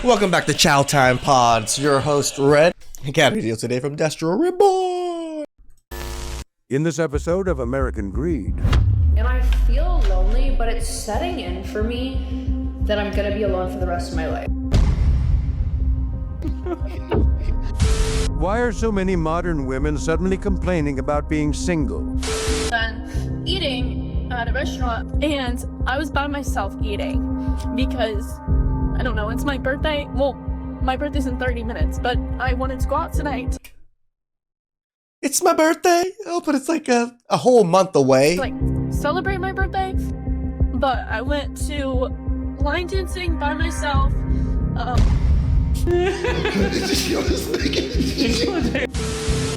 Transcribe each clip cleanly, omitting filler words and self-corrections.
Welcome back to Chow Time Pods. Your host, Red. I got a video today from DestroReborn. In this episode of American Greed. And I feel lonely, but it's setting in for me that I'm gonna be alone for the rest of my life. Why are so many modern women suddenly complaining about being single? And eating at a restaurant, and I was by myself eating because, I don't know, it's my birthday. Well, my birthday's in 30 minutes, but I wanted to go out tonight. It's my birthday? Oh, but it's like a whole month away. Like, celebrate my birthday. But I went to line dancing by myself.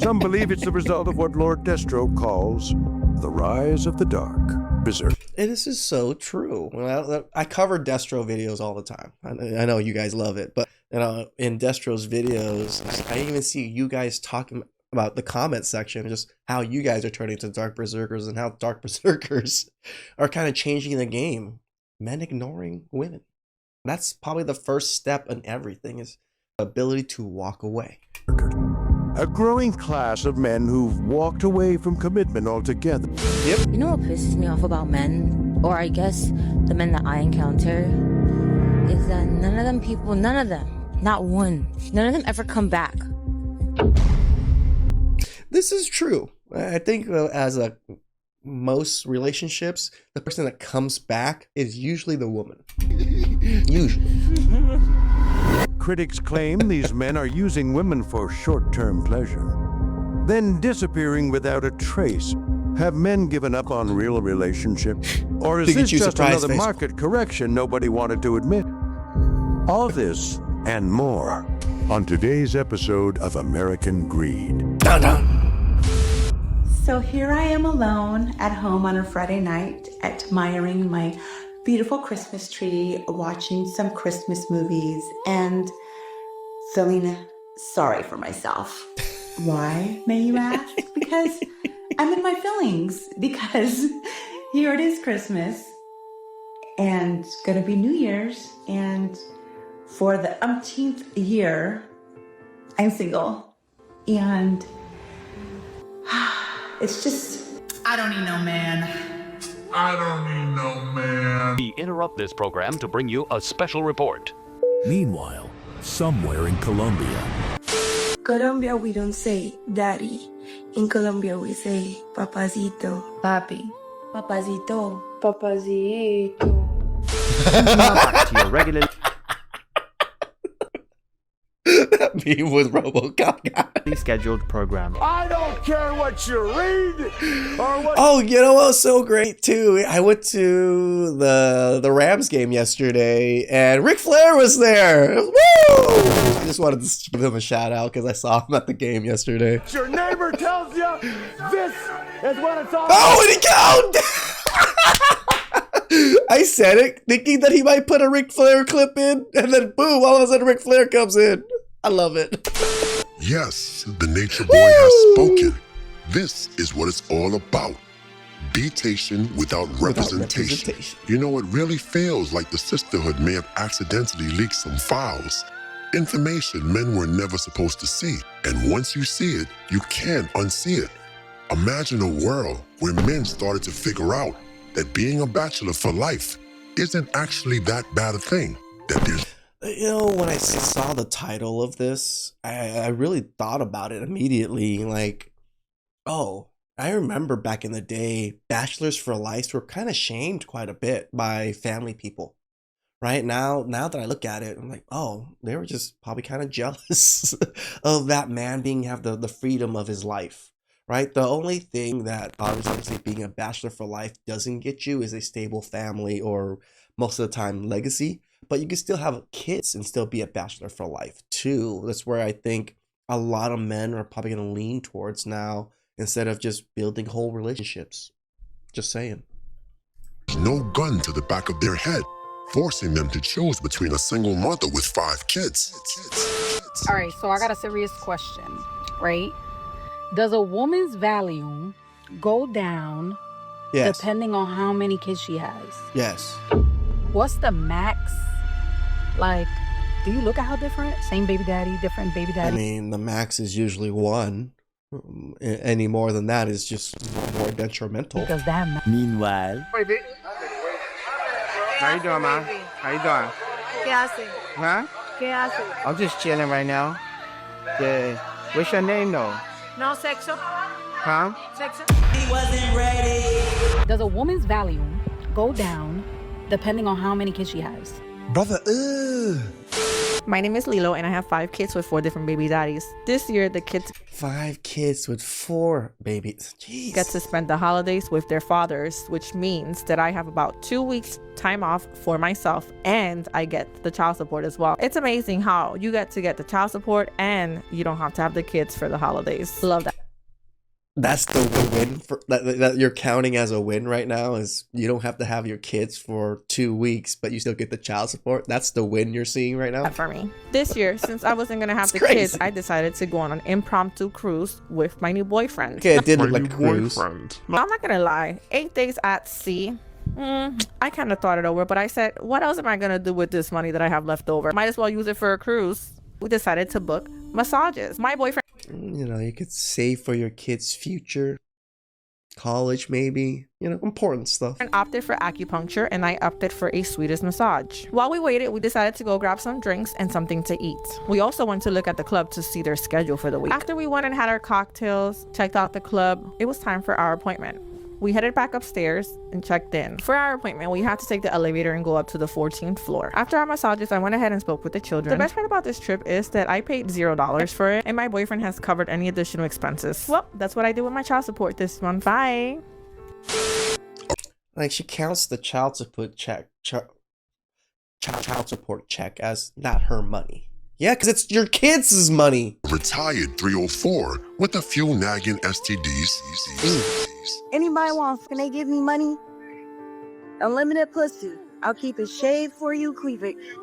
Some believe it's the result of what Lord Destro calls the rise of the dark berserk. And this is so true. Well, I cover Destro videos all the time. I know you guys love it, but in Destro's videos, I even see you guys talking about the comment section, just how you guys are turning to dark berserkers and how dark berserkers are kind of changing the game. Men ignoring women. That's probably the first step in everything, is the ability to walk away. A growing class of men who've walked away from commitment altogether. Yep. You know what pisses me off about men, or I guess the men that I encounter, is that none of them, not one, none of them ever come back. This is true. I think most relationships, the person that comes back is usually the woman. Usually. Critics claim these men are using women for short-term pleasure, then disappearing without a trace. Have men given up on real relationships? Or is this just another market correction nobody wanted to admit? All this and more on today's episode of American Greed. Dun, dun. So here I am alone at home on a Friday night, admiring my beautiful Christmas tree, watching some Christmas movies, and feeling sorry for myself. Why, may you ask? Because I'm in my feelings, because here it is Christmas, and it's gonna be New Year's, and for the umpteenth year, I'm single, and it's just, I don't need no man. We interrupt this program to bring you a special report. Meanwhile, somewhere in Colombia. Colombia, we don't say daddy. In Colombia, we say papacito. Papi. Papacito. Papacito. Now back to your regular... That meme with RoboCop guy. scheduled program. I don't care what you read or what... Oh, you know what was so great too? I went to the Rams game yesterday and Ric Flair was there. Woo! I just wanted to give him a shout out because I saw him at the game yesterday. Your neighbor tells you this is what it's all... Oh, and he count! I said it thinking that he might put a Ric Flair clip in, and then boom, all of a sudden Ric Flair comes in. I love it. Yes, the nature boy has spoken. This is what it's all about. Betation without representation. You know, it really feels like the sisterhood may have accidentally leaked some files. Information men were never supposed to see. And once you see it, you can't unsee it. Imagine a world where men started to figure out that being a bachelor for life isn't actually that bad a thing. That there's... You know, when I saw the title of this, I really thought about it immediately. Like, oh, I remember back in the day, bachelors for life were kind of shamed quite a bit by family people. Right now that I look at it, I'm like, oh, they were just probably kind of jealous of that man have the freedom of his life. Right? The only thing that obviously being a bachelor for life doesn't get you is a stable family or most of the time legacy. But you can still have kids and still be a bachelor for life too. That's where I think a lot of men are probably going to lean towards now instead of just building whole relationships. Just saying. No gun to the back of their head, forcing them to choose between a single mother with 5 kids. All right, so I got a serious question, right? Does a woman's value go down depending on how many kids she has? Yes. What's the max, like, Do you look at how different? Same baby daddy, different baby daddy? I mean, the max is usually one. Any more than that is just more detrimental. Because that. Meanwhile. How you doing, man? How you doing? ¿Qué hace? Huh? ¿Qué hace? I'm just chilling right now. Yeah. What's your name, though? No sexo. Huh? Sexo. He wasn't ready. Does a woman's value go down depending on how many kids she has? Brother, My name is Lilo, and I have 5 kids with 4 different baby daddies. This year, the kids 5 kids with 4 babies. Jeez. Get to spend the holidays with their fathers, which means that I have about 2 weeks time off for myself, and I get the child support as well. It's amazing how you get to get the child support and you don't have to have the kids for the holidays. Love that. That's the win for that you're counting as a win right now, is you don't have to have your kids for 2 weeks, but you still get the child support. That's the win you're seeing right now. For me, this year, since I wasn't gonna have the kids, I decided to go on an impromptu cruise with my new boyfriend. Okay, it did look like a cruise. I'm not gonna lie, 8 days at sea. I kind of thought it over, but I said, what else am I gonna do with this money that I have left over? Might as well use it for a cruise. We decided to book massages. My boyfriend, you know, you could save for your kids' future, college maybe, you know, important stuff. and opted for acupuncture, and I opted for a Swedish massage. While we waited, we decided to go grab some drinks and something to eat. We also went to look at the club to see their schedule for the week. After we went and had our cocktails, checked out the club, it was time for our appointment. We headed back upstairs and checked in. For our appointment, we had to take the elevator and go up to the 14th floor. After our massages, I went ahead and spoke with the children. The best part about this trip is that I paid $0 for it, and my boyfriend has covered any additional expenses. Well, that's what I did with my child support this month. Bye. Like, she counts the child support check, child support check as not her money. Yeah, because it's your kids' money. Retired 304 with a few nagging STDs. Anybody wants, can they give me money? Unlimited pussy. I'll keep it shaved for you,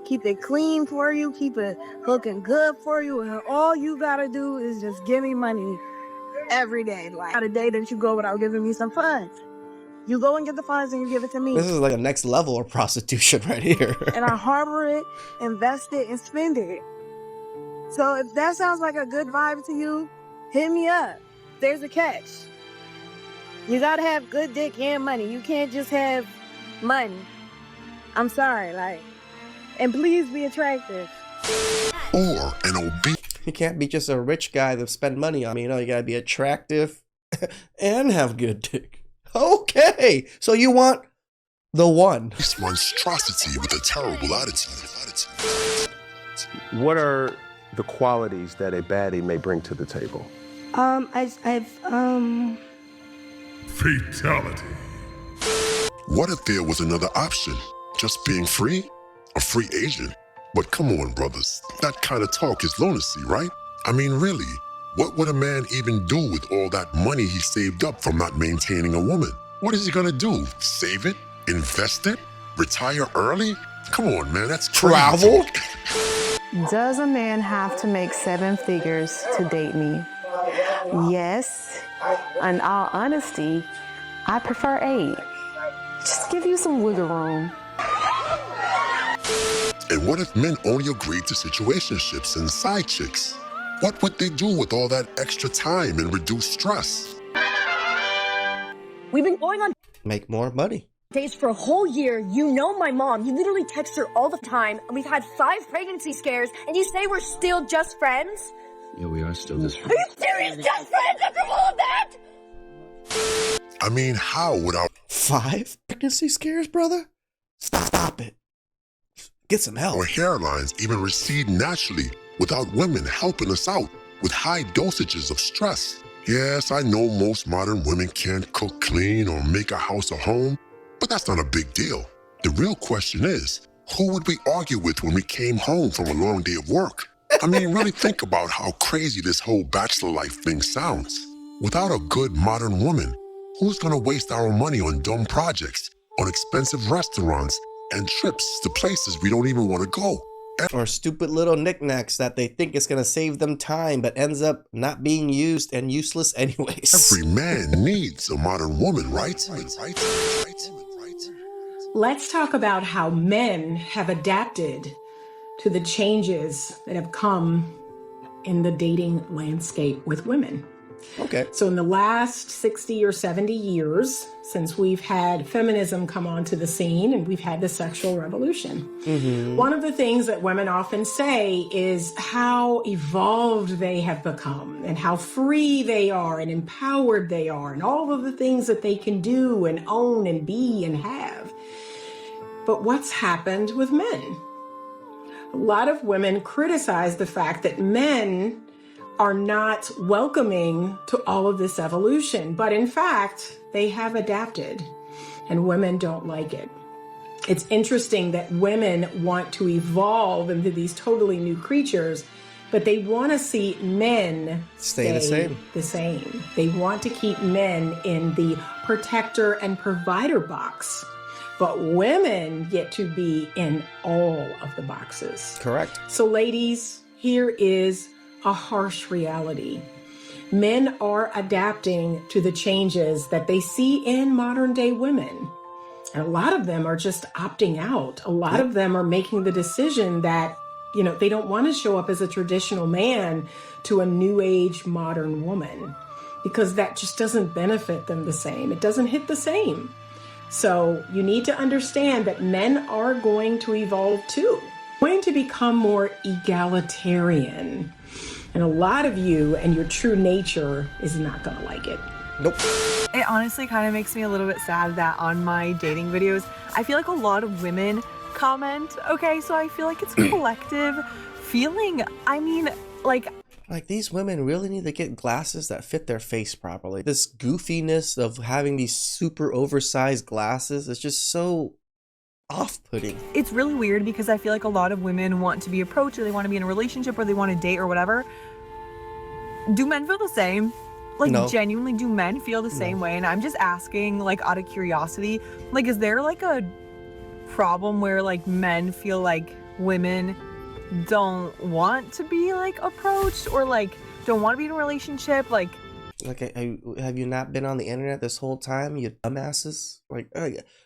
keep it clean for you, keep it looking good for you, and all you gotta do is just give me money every day. Like, not a day that you go without giving me some funds. You go and get the funds and you give it to me. This is like a next level of prostitution right here. And I harbor it, invest it, and spend it. So if that sounds like a good vibe to you, hit me up. There's a catch. You gotta have good dick and money. You can't just have money. I'm sorry, like, and please be attractive. Or an obese. You can't be just a rich guy that spend money on me. You know, you gotta be attractive and have good dick. Okay, so you want the one. This monstrosity with a terrible attitude. What are the qualities that a baddie may bring to the table? Fatality. What if there was another option? Just being free? A free agent? But come on, brothers. That kind of talk is lunacy, right? I mean, really, what would a man even do with all that money he saved up from not maintaining a woman? What is he gonna do? Save it? Invest it? Retire early? Come on, man, that's travel. Does a man have to make 7 figures to date me? Yes. In all honesty, I prefer 8. Just give you some wiggle room. And what if men only agreed to situationships and side chicks? What would they do with all that extra time and reduce stress? We've been going on Make more money. dates for a whole year. You know my mom. You literally text her all the time. And we've had 5 pregnancy scares, and you say we're still just friends? Yeah, we are still just Are you serious? Just friends after all of that? I mean, how would our 5 pregnancy scares, brother? Stop it. Get some help. Our hairlines even recede naturally without women helping us out with high dosages of stress? Yes, I know most modern women can't cook, clean, or make a house a home, but that's not a big deal. The real question is, who would we argue with when we came home from a long day of work? I mean, really think about how crazy this whole bachelor life thing sounds. Without a good modern woman, who's gonna waste our money on dumb projects, on expensive restaurants, and trips to places we don't even want to go? Or stupid little knickknacks that they think is gonna save them time, but ends up not being used and useless anyways. Every man needs a modern woman, right? Let's talk about how men have adapted to the changes that have come in the dating landscape with women. Okay. So in the last 60 or 70 years, since we've had feminism come onto the scene and we've had the sexual revolution, one of the things that women often say is how evolved they have become and how free they are and empowered they are and all of the things that they can do and own and be and have. But what's happened with men? A lot of women criticize the fact that men are not welcoming to all of this evolution, but in fact, they have adapted and women don't like it. It's interesting that women want to evolve into these totally new creatures, but they want to see men stay the same. They want to keep men in the protector and provider box, but women get to be in all of the boxes. Correct. So ladies, here is a harsh reality. Men are adapting to the changes that they see in modern day women. And a lot of them are just opting out. A lot of them are making the decision that, they don't want to show up as a traditional man to a new age modern woman because that just doesn't benefit them the same. It doesn't hit the same. So you need to understand that men are going to evolve too, going to become more egalitarian. And a lot of you and your true nature is not going to like it. Nope. It honestly kind of makes me a little bit sad that on my dating videos, I feel like a lot of women comment. Okay, so I feel like it's a collective feeling. I mean, like these women really need to get glasses that fit their face properly. This goofiness of having these super oversized glasses is just so off-putting. It's really weird because I feel like a lot of women want to be approached or they want to be in a relationship or they want to date or whatever. Do men feel the same? Like, no. Genuinely, do men feel the same way? And I'm just asking, like, out of curiosity, like, is there like a problem where like men feel like women don't want to be like approached or like don't want to be in a relationship? Like have you not been on the internet this whole time, you dumbasses?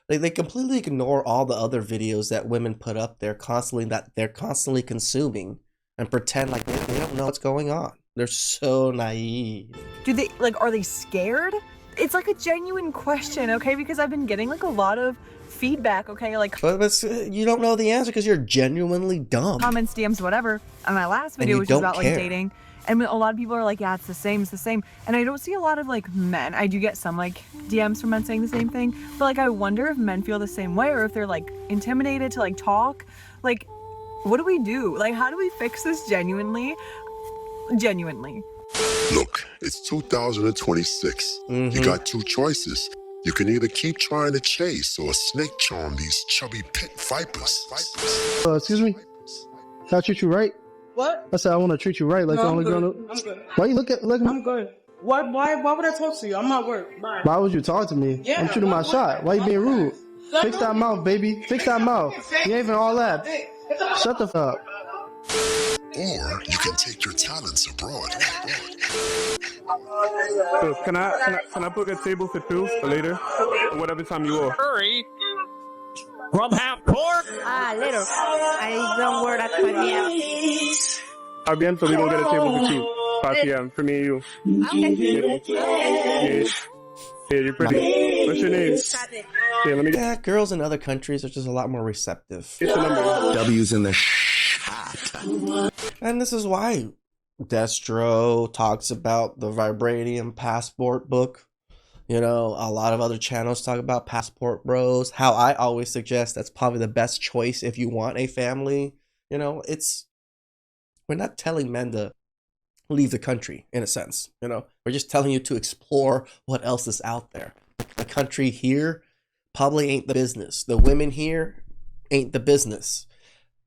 They completely ignore all the other videos that women put up there that they're constantly consuming and pretend like they don't know what's going on. They're so naive. Do they are they scared? It's like a genuine question, okay? Because I've been getting like a lot of feedback, okay? But you don't know the answer because you're genuinely dumb. Comments, DMs, whatever. On my last video, which is about like dating. And a lot of people are like, yeah, it's the same. And I don't see a lot of like men. I do get some like DMs from men saying the same thing. But like, I wonder if men feel the same way or if they're like intimidated to like talk. Like, what do we do? Like, how do we fix this genuinely? Look, it's 2026. You got two choices. You can either keep trying to chase or snake charm these chubby pit vipers. Excuse me? Can I treat you right? What? I said I want to treat you right, like the only girl. I'm good. Why you look at me? I'm good. Why would I talk to you? I'm at work. Bye. Why would you talk to me? Yeah, I'm shooting my shot. Why you being rude? Fix that mouth, baby. Fix that mouth. You ain't even all that. Shut the fuck up. Or you can take your talents abroad. So can I book a table for two for later? Or whatever time you are. Hurry! From half pork? Little. I don't work at 5 p.m. Bien, so we gonna get a table for two. 5 p.m. for me and you. Okay. Yeah, you're pretty. What's your name? Yeah, girls in other countries are just a lot more receptive. Get the number. W's in the And this is why Destro talks about the Vibranium Passport book. A lot of other channels talk about Passport Bros. How I always suggest that's probably the best choice if you want a family. We're not telling men to leave the country, in a sense. We're just telling you to explore what else is out there. The country here probably ain't the business. The women here ain't the business.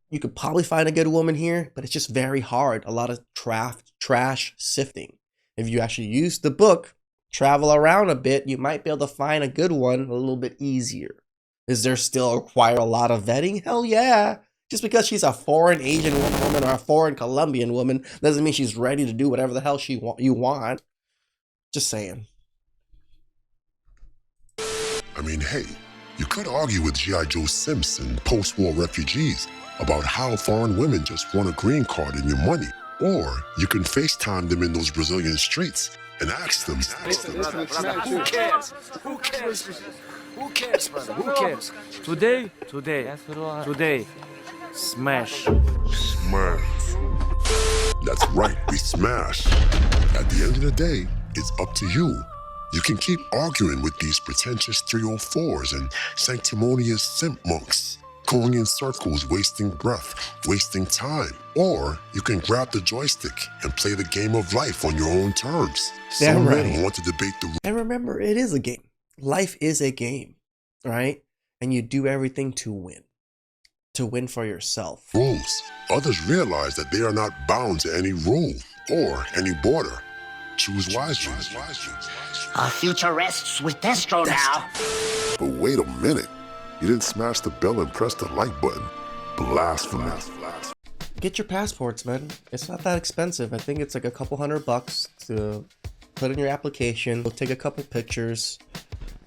You could probably find a good woman here, but it's just very hard. A lot of trash sifting. If you actually use the book, travel around a bit, you might be able to find a good one a little bit easier. Is there still require a lot of vetting? Hell yeah. Just because she's a foreign Asian woman or a foreign Colombian woman doesn't mean she's ready to do whatever the hell you want. Just saying. I mean, hey, You could argue with G.I. Joe Simpson, post-war refugees, about how foreign women just want a green card and your money. Or you can FaceTime them in those Brazilian streets and ask them. Who cares? Who cares? Who cares, brother? Who cares? Today, smash. Smash. That's right, we smash. At the end of the day, it's up to you. You can keep arguing with these pretentious 304s and sanctimonious simp monks, going in circles, wasting breath, wasting time. Or you can grab the joystick and play the game of life on your own terms. Some men want to debate the... And remember, it is a game. Life is a game, right? And you do everything to win for yourself. Rules. Others realize that they are not bound to any rule or any border. Choose wisely. Our future rests with Destro now. But wait a minute. You didn't smash the bell and press the like button. Blasphemy. Get your passports, man. It's not that expensive. I think it's like a couple $100 to put in your application. We'll take a couple pictures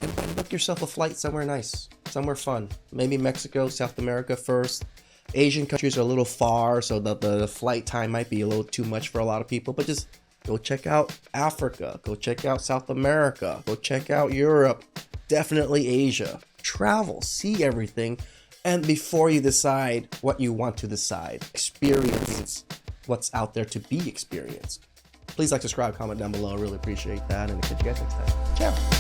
and book yourself a flight somewhere nice, somewhere fun. Maybe Mexico, South America first. Asian countries are a little far, so the flight time might be a little too much for a lot of people, but just go check out Africa, go check out South America, go check out Europe, definitely Asia. Travel, see everything, and before you decide what you want to decide, experience what's out there to be experienced. Please like, subscribe, comment down below. I really appreciate that, and I'll catch you guys next time. Ciao.